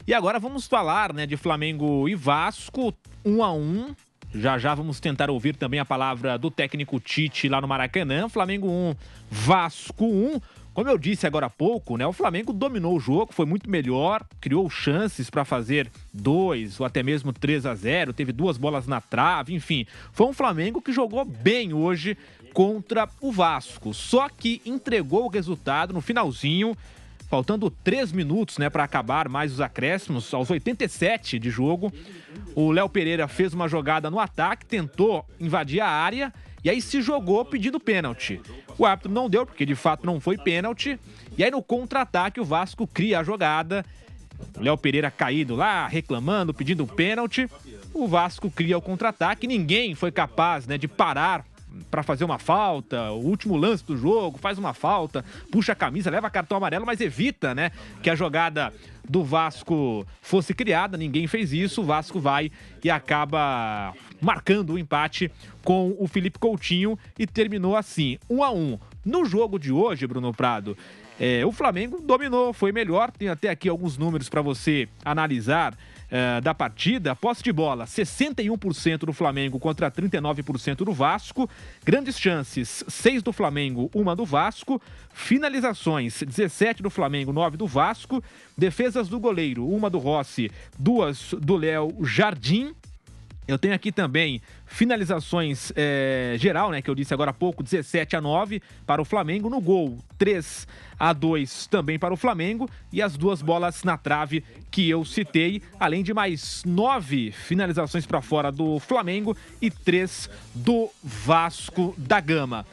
E agora vamos falar, né, de Flamengo e Vasco, 1-1. Já vamos tentar ouvir também a palavra do técnico Tite lá no Maracanã. Flamengo 1, Vasco 1. Como eu disse agora há pouco, né, o Flamengo dominou o jogo, foi muito melhor, criou chances para fazer 2 ou até mesmo 3-0, teve 2 bolas na trave, enfim. Foi um Flamengo que jogou bem hoje contra o Vasco, só que entregou o resultado no finalzinho, faltando 3 minutos, né, para acabar mais os acréscimos, aos 87 de jogo. O Léo Pereira fez uma jogada no ataque, tentou invadir a área e aí se jogou pedindo pênalti. O árbitro não deu, porque de fato não foi pênalti. E aí no contra-ataque o Vasco cria a jogada. O Léo Pereira caído lá, reclamando, pedindo pênalti. O Vasco cria o contra-ataque. Ninguém foi capaz, né, de parar para fazer uma falta. O último lance do jogo, faz uma falta, puxa a camisa, leva cartão amarelo, mas evita, né, que a jogada do Vasco fosse criada. Ninguém fez isso. O Vasco vai e acaba marcando o empate com o Felipe Coutinho e terminou assim, 1-1. No jogo de hoje, Bruno Prado, o Flamengo dominou, foi melhor. Tem até aqui alguns números para você analisar da partida. Posse de bola, 61% do Flamengo contra 39% do Vasco. Grandes chances, 6 do Flamengo, 1 do Vasco. Finalizações, 17 do Flamengo, 9 do Vasco. Defesas do goleiro, 1 do Rossi, 2 do Léo Jardim. Eu tenho aqui também finalizações geral, né, que eu disse agora há pouco, 17-9 para o Flamengo. No gol, 3-2 também para o Flamengo. E as 2 bolas na trave que eu citei, além de mais 9 finalizações para fora do Flamengo e 3 do Vasco da Gama.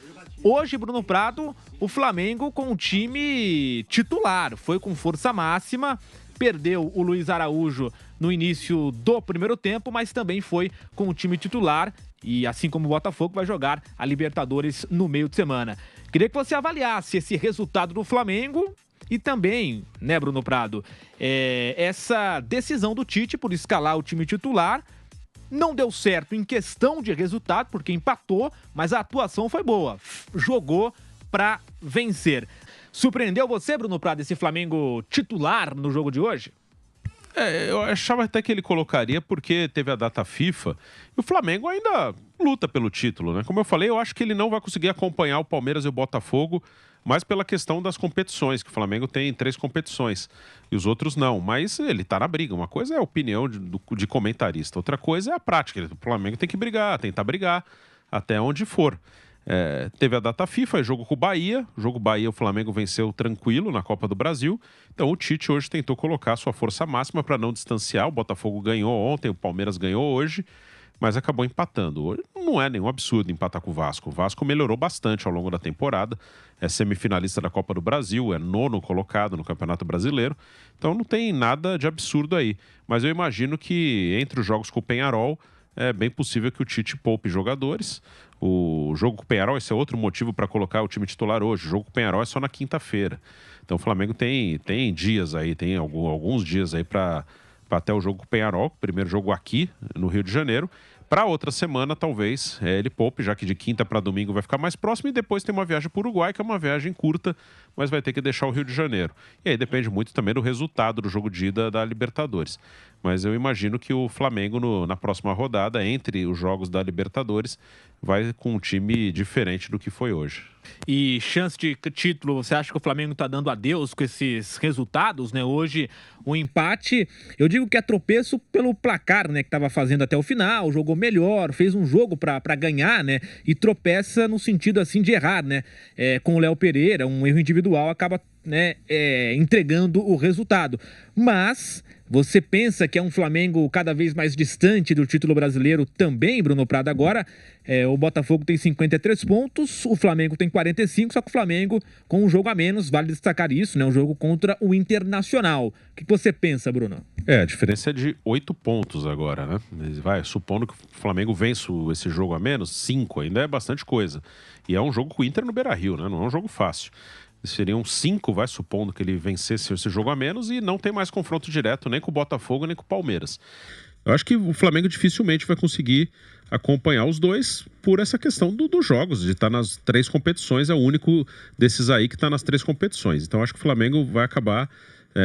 Hoje, Bruno Prado, o Flamengo com o time titular, foi com força máxima. Perdeu o Luiz Araújo no início do primeiro tempo, mas também foi com o time titular e, assim como o Botafogo, vai jogar a Libertadores no meio de semana. Queria que você avaliasse esse resultado do Flamengo e também, né, Bruno Prado, essa decisão do Tite por escalar o time titular. Não deu certo em questão de resultado, porque empatou, mas a atuação foi boa. Jogou para vencer. Surpreendeu você, Bruno Prado, esse Flamengo titular no jogo de hoje? Eu achava até que ele colocaria porque teve a data FIFA e o Flamengo ainda luta pelo título, né? Como eu falei, eu acho que ele não vai conseguir acompanhar o Palmeiras e o Botafogo, mas pela questão das competições, que o Flamengo tem 3 competições e os outros não, mas ele tá na briga. Uma coisa é a opinião de comentarista, outra coisa é a prática. O Flamengo tem que brigar, tentar brigar até onde for. Teve a data FIFA, jogo com o Bahia. Jogo Bahia, o Flamengo venceu tranquilo na Copa do Brasil. Então o Tite hoje tentou colocar sua força máxima para não distanciar. O Botafogo ganhou ontem, o Palmeiras ganhou hoje, mas acabou empatando. Hoje não é nenhum absurdo empatar com o Vasco. O Vasco melhorou bastante ao longo da temporada. É semifinalista da Copa do Brasil, é 9º colocado no Campeonato Brasileiro. Então não tem nada de absurdo aí. Mas eu imagino que entre os jogos com o Peñarol, é bem possível que o Tite poupe jogadores. O jogo com o Peñarol, esse é outro motivo para colocar o time titular hoje. O jogo com o Peñarol é só na quinta-feira. Então o Flamengo tem dias aí, tem alguns dias aí para até o jogo com o Peñarol. Primeiro jogo aqui no Rio de Janeiro. Para outra semana, talvez, ele poupe, já que de quinta para domingo vai ficar mais próximo. E depois tem uma viagem para o Uruguai, que é uma viagem curta, mas vai ter que deixar o Rio de Janeiro. E aí depende muito também do resultado do jogo de ida da Libertadores. Mas eu imagino que o Flamengo, na próxima rodada, entre os jogos da Libertadores, vai com um time diferente do que foi hoje. E chance de título, você acha que o Flamengo tá dando adeus com esses resultados, né? Hoje, o empate, eu digo que é tropeço pelo placar, né? Que tava fazendo até o final, jogou melhor, fez um jogo pra ganhar, né? E tropeça no sentido, assim, de errar, né? Com o Léo Pereira, um erro individual acaba, né, entregando o resultado. Mas você pensa que é um Flamengo cada vez mais distante do título brasileiro também, Bruno Prado? Agora, o Botafogo tem 53 pontos, o Flamengo tem 45, só que o Flamengo com um jogo a menos, vale destacar isso, né? Um jogo contra o Internacional. O que você pensa, Bruno? A diferença é de 8 pontos agora, né? Supondo que o Flamengo vence esse jogo a menos, 5 ainda é bastante coisa. E é um jogo com o Inter no Beira-Rio, né? Não é um jogo fácil. Seriam 5, supondo que ele vencesse esse jogo a menos, e não tem mais confronto direto nem com o Botafogo nem com o Palmeiras. Eu acho que o Flamengo dificilmente vai conseguir acompanhar os dois por essa questão dos jogos, de estar nas 3 competições, é o único desses aí que está nas 3 competições. Então acho que o Flamengo vai acabar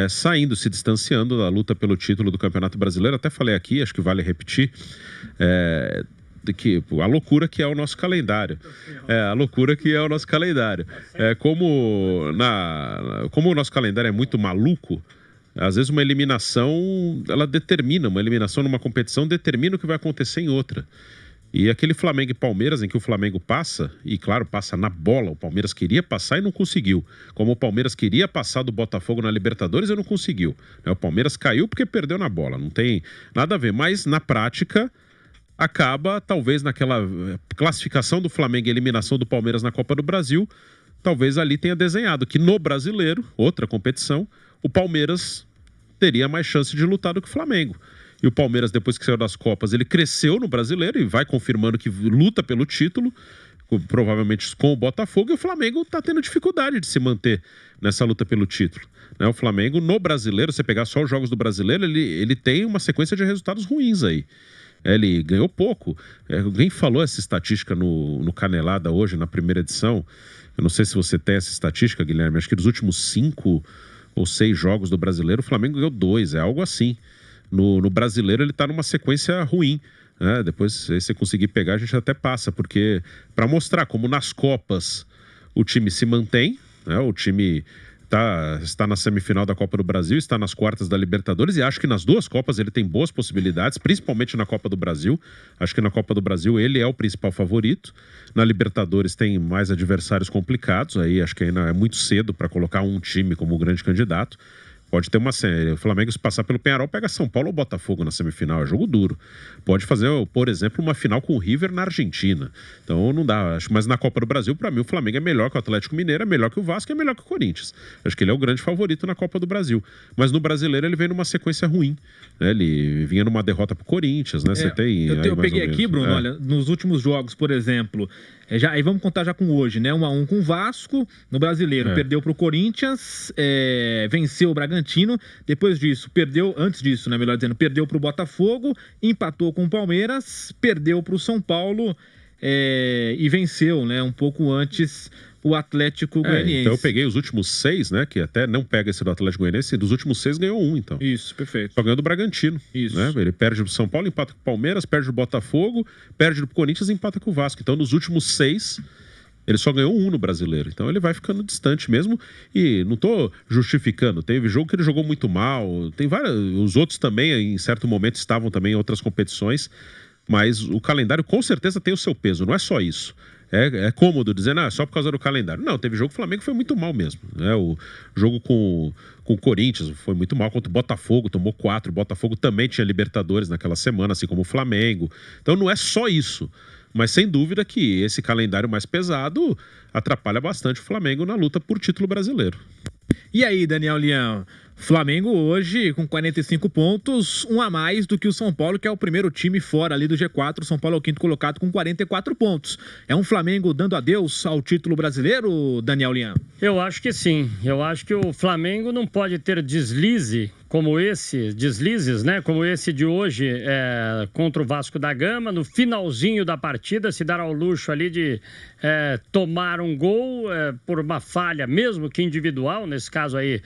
saindo, se distanciando da luta pelo título do Campeonato Brasileiro. Até falei aqui, acho que vale repetir, que a loucura que é o nosso calendário. A loucura que é o nosso calendário. Como o nosso calendário é muito maluco, às vezes uma eliminação numa competição determina o que vai acontecer em outra. E aquele Flamengo e Palmeiras, em que o Flamengo passa, e claro, passa na bola, o Palmeiras queria passar e não conseguiu. Como o Palmeiras queria passar do Botafogo na Libertadores e não conseguiu. O Palmeiras caiu porque perdeu na bola, não tem nada a ver. Mas, na prática, acaba, talvez, naquela classificação do Flamengo e eliminação do Palmeiras na Copa do Brasil, talvez ali tenha desenhado que no Brasileiro, outra competição, o Palmeiras teria mais chance de lutar do que o Flamengo. E o Palmeiras, depois que saiu das Copas, ele cresceu no Brasileiro e vai confirmando que luta pelo título, provavelmente com o Botafogo, e o Flamengo está tendo dificuldade de se manter nessa luta pelo título. O Flamengo, no Brasileiro, você pegar só os jogos do Brasileiro, ele tem uma sequência de resultados ruins aí. Ele ganhou pouco. Alguém falou essa estatística no Canelada hoje, na primeira edição. Eu não sei se você tem essa estatística, Guilherme. Acho que dos últimos 5 ou 6 jogos do Brasileiro, o Flamengo ganhou 2, algo assim. No Brasileiro ele está numa sequência ruim. Depois, se você conseguir pegar, a gente até passa, porque para mostrar como nas Copas o time se mantém, o time está na semifinal da Copa do Brasil, está nas quartas da Libertadores, e acho que nas 2 Copas ele tem boas possibilidades, principalmente na Copa do Brasil. Acho que na Copa do Brasil ele é o principal favorito. Na Libertadores tem mais adversários complicados, aí acho que ainda é muito cedo para colocar um time como o grande candidato. Pode ter uma série. O Flamengo, se passar pelo Peñarol, pega São Paulo ou Botafogo na semifinal. É jogo duro. Pode fazer, por exemplo, uma final com o River na Argentina. Então não dá. Mas na Copa do Brasil, para mim, o Flamengo é melhor que o Atlético Mineiro, é melhor que o Vasco, é melhor que o Corinthians. Acho que ele é o grande favorito na Copa do Brasil. Mas no Brasileiro ele vem numa sequência ruim. Ele vinha numa derrota pro Corinthians, né? Eu peguei aqui, Bruno, olha, nos últimos jogos, por exemplo, aí vamos contar já com hoje, né? 1-1 com o Vasco, no Brasileiro, perdeu pro Corinthians, venceu o Bragantino, depois disso, antes disso, né, melhor dizendo, perdeu pro Botafogo, empatou com o Palmeiras, perdeu pro São Paulo e venceu, né, um pouco antes o Atlético Goianiense. Então eu peguei os últimos 6, né, que até não pega esse do Atlético Goianiense, dos últimos 6 ganhou 1, então. Isso, perfeito. Só ganhou do Bragantino. Isso. Né? Ele perde pro São Paulo, empata com o Palmeiras, perde do Botafogo, perde do Corinthians e empata com o Vasco. Então nos últimos 6, ele só ganhou 1 no Brasileiro. Então ele vai ficando distante mesmo. E não tô justificando. Teve jogo que ele jogou muito mal. Tem vários. Os outros também, em certo momento, estavam também em outras competições. Mas o calendário com certeza tem o seu peso. Não é só isso. É cômodo dizer, não, é só por causa do calendário. Não, teve jogo que o Flamengo foi muito mal mesmo. Né? O jogo com o Corinthians foi muito mal, contra o Botafogo, tomou 4. O Botafogo também tinha Libertadores naquela semana, assim como o Flamengo. Então não é só isso. Mas sem dúvida que esse calendário mais pesado atrapalha bastante o Flamengo na luta por título brasileiro. E aí, Daniel Leão? Flamengo hoje com 45 pontos, um a mais do que o São Paulo, que é o primeiro time fora ali do G4. O São Paulo é o 5º colocado com 44 pontos. É um Flamengo dando adeus ao título brasileiro, Daniel Leão? Eu acho que sim. Eu acho que o Flamengo não pode ter deslizes, né? Como esse de hoje contra o Vasco da Gama, no finalzinho da partida, se dar ao luxo ali de tomar um gol por uma falha, mesmo que individual, nesse caso aí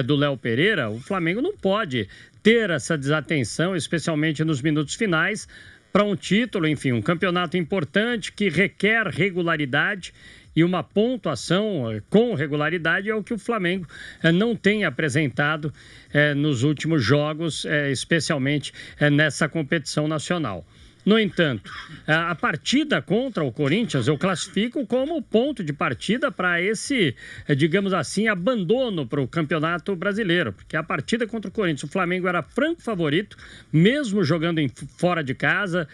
do Léo Pereira. O Flamengo não pode ter essa desatenção, especialmente nos minutos finais, para um título, enfim, um campeonato importante que requer regularidade. E uma pontuação com regularidade é o que o Flamengo não tem apresentado nos últimos jogos, especialmente nessa competição nacional. No entanto, a partida contra o Corinthians eu classifico como ponto de partida para esse, digamos assim, abandono para o Campeonato Brasileiro. Porque a partida contra o Corinthians, o Flamengo era franco favorito, mesmo jogando fora de casa,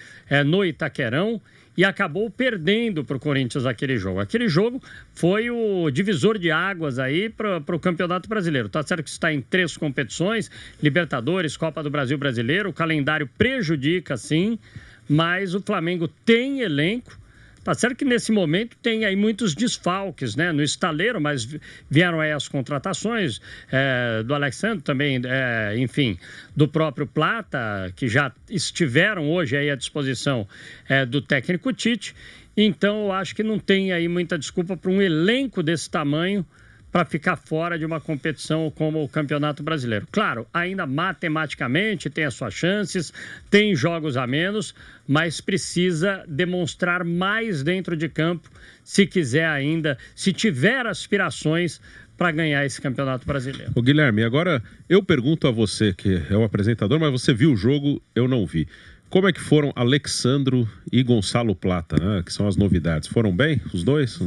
no Itaquerão, e acabou perdendo para o Corinthians aquele jogo. Aquele jogo foi o divisor de águas aí para o Campeonato Brasileiro. Tá certo que está em 3 competições, Libertadores, Copa do Brasil Brasileiro, o calendário prejudica, sim, mas o Flamengo tem elenco. Tá certo que nesse momento tem aí muitos desfalques, né, no estaleiro, mas vieram aí as contratações do Alexandre também, enfim, do próprio Plata, que já estiveram hoje aí à disposição do técnico Tite. Então, eu acho que não tem aí muita desculpa para um elenco desse tamanho para ficar fora de uma competição como o Campeonato Brasileiro. Claro, ainda matematicamente tem as suas chances, tem jogos a menos, mas precisa demonstrar mais dentro de campo se quiser ainda, se tiver aspirações para ganhar esse Campeonato Brasileiro. Ô Guilherme, agora eu pergunto a você, que é o apresentador, mas você viu o jogo, eu não vi. Como é que foram Alexandro e Gonçalo Plata, né? Que são as novidades? Foram bem, os dois?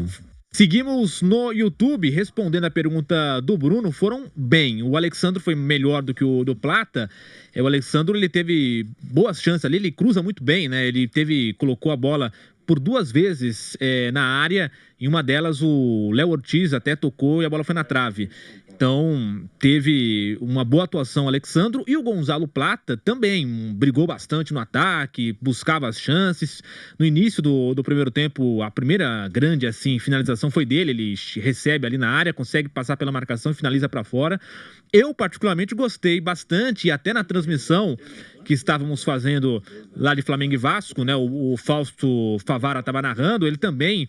Seguimos no YouTube, respondendo a pergunta do Bruno, foram bem. O Alexandro foi melhor do que o do Plata. O Alexandro, ele teve boas chances ali, ele cruza muito bem, né? Ele colocou a bola por 2 vezes na área, em uma delas o Léo Ortiz até tocou e a bola foi na trave. Então, teve uma boa atuação o Alexandro, e o Gonzalo Plata também brigou bastante no ataque, buscava as chances. No início do primeiro tempo, a primeira grande finalização foi dele, ele recebe ali na área, consegue passar pela marcação e finaliza para fora. Eu, particularmente, gostei bastante, e até na transmissão que estávamos fazendo lá de Flamengo e Vasco, né? O Fausto Favara estava narrando, ele também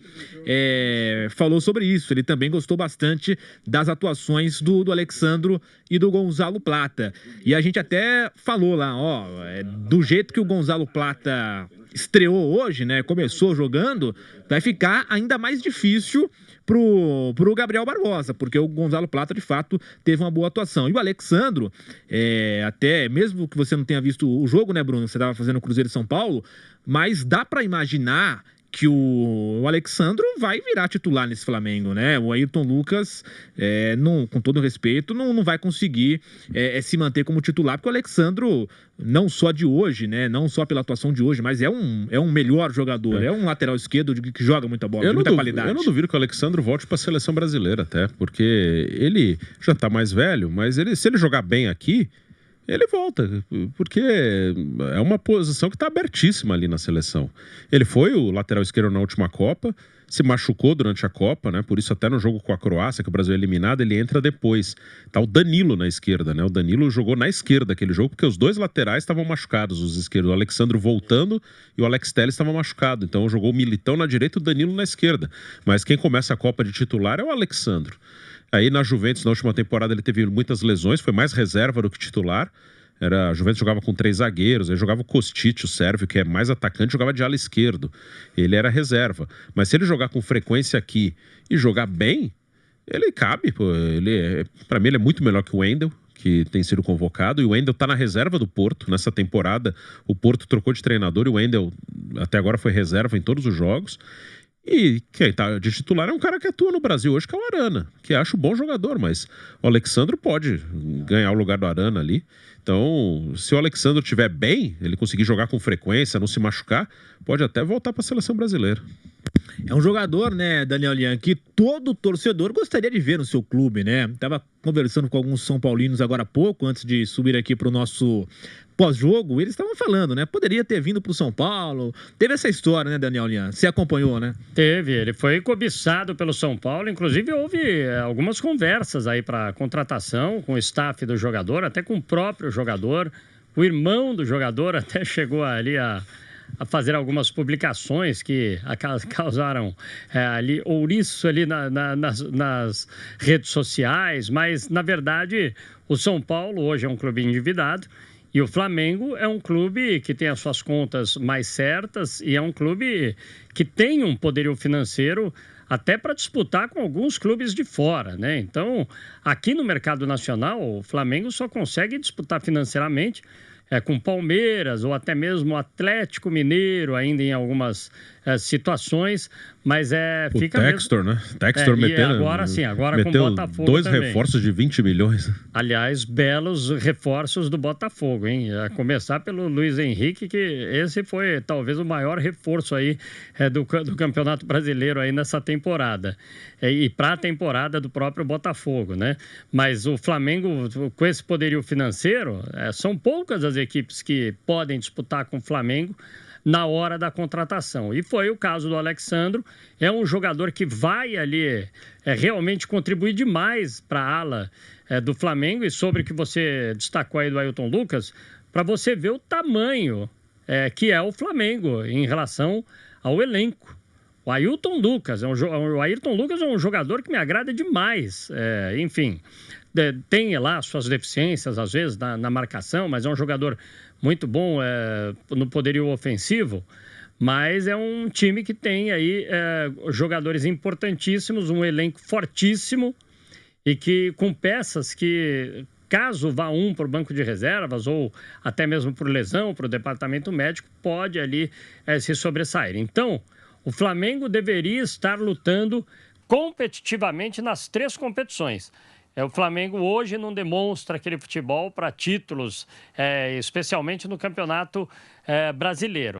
falou sobre isso. Ele também gostou bastante das atuações do Alexandro e do Gonzalo Plata. E a gente até falou lá, do jeito que o Gonzalo Plata estreou hoje, né? Começou jogando, vai ficar ainda mais difícil pro Gabriel Barbosa, porque o Gonzalo Plata, de fato, teve uma boa atuação. E o Alexandro, até mesmo que você não tenha visto o jogo, né, Bruno? Você estava fazendo o Cruzeiro de São Paulo, mas dá para imaginar que o Alexandro vai virar titular nesse Flamengo, né? O Ayrton Lucas, com todo respeito, não vai conseguir se manter como titular, porque o Alexandro, não só de hoje, né? Não só pela atuação de hoje, mas é um melhor jogador, é um lateral esquerdo que joga muita bola, muita qualidade. Eu não duvido que o Alexandro volte para a seleção brasileira até, porque ele já está mais velho, mas se ele jogar bem aqui, ele volta, porque é uma posição que está abertíssima ali na seleção. Ele foi o lateral esquerdo na última Copa, se machucou durante a Copa, né? Por isso até no jogo com a Croácia, que o Brasil é eliminado, ele entra depois. Tá o Danilo na esquerda, né? O Danilo jogou na esquerda aquele jogo, porque os dois laterais estavam machucados, os esquerdos. O Alexandro voltando e o Alex Telles estava machucado. Então jogou o Militão na direita e o Danilo na esquerda. Mas quem começa a Copa de titular é o Alexandro. Aí na Juventus, na última temporada, ele teve muitas lesões, foi mais reserva do que titular. A Juventus jogava com 3 zagueiros, aí jogava o Kostic, o sérvio, que é mais atacante, jogava de ala esquerdo. Ele era reserva. Mas se ele jogar com frequência aqui e jogar bem, ele cabe. Para mim, ele é muito melhor que o Wendel, que tem sido convocado. E o Wendel está na reserva do Porto. Nessa temporada, o Porto trocou de treinador e o Wendel até agora foi reserva em todos os jogos. E quem tá de titular é um cara que atua no Brasil hoje, que é o Arana, que acho bom jogador, mas o Alexandro pode ganhar o lugar do Arana ali. Então, se o Alexandro estiver bem, ele conseguir jogar com frequência, não se machucar, pode até voltar para a seleção brasileira. É um jogador, né, Daniel Lian, que todo torcedor gostaria de ver no seu clube, né? Tava conversando com alguns São Paulinos agora há pouco, antes de subir aqui para o nosso pós-jogo, eles estavam falando, né? Poderia ter vindo para o São Paulo. Teve essa história, né, Daniel Lian? Você acompanhou, né? Teve, ele foi cobiçado pelo São Paulo, inclusive houve algumas conversas aí para contratação com o staff do jogador, até com o próprio jogador, o irmão do jogador até chegou ali a fazer algumas publicações que causaram ali ouriço ali nas redes sociais, mas na verdade o São Paulo hoje é um clube endividado e o Flamengo é um clube que tem as suas contas mais certas e é um clube que tem um poderio financeiro até para disputar com alguns clubes de fora, né? Então, aqui no mercado nacional, o Flamengo só consegue disputar financeiramente com Palmeiras ou até mesmo Atlético Mineiro, ainda em algumas situações, mas o fica Textor, mesmo... né? Textor metendo... Agora sim, agora com o Botafogo 2 também. reforços de 20 milhões. Aliás, belos reforços do Botafogo, hein? A começar pelo Luiz Henrique, que esse foi talvez o maior reforço aí do Campeonato Brasileiro aí nessa temporada. E para a temporada do próprio Botafogo, né? Mas o Flamengo, com esse poderio financeiro, são poucas as equipes que podem disputar com o Flamengo na hora da contratação. E foi o caso do Alexandro, é um jogador que vai ali realmente contribuir demais para a ala do Flamengo, e sobre o que você destacou aí do Ayrton Lucas, para você ver o tamanho que é o Flamengo em relação ao elenco. O Ayrton Lucas é um jogador que me agrada demais. Enfim, tem lá suas deficiências, às vezes, na marcação, mas é um jogador muito bom no poderio ofensivo. Mas é um time que tem aí jogadores importantíssimos, um elenco fortíssimo e que com peças que, caso vá um para o banco de reservas ou até mesmo por lesão, para o departamento médico, pode ali se sobressair. Então, o Flamengo deveria estar lutando competitivamente nas 3 competições. O Flamengo hoje não demonstra aquele futebol para títulos, especialmente no Campeonato Brasileiro.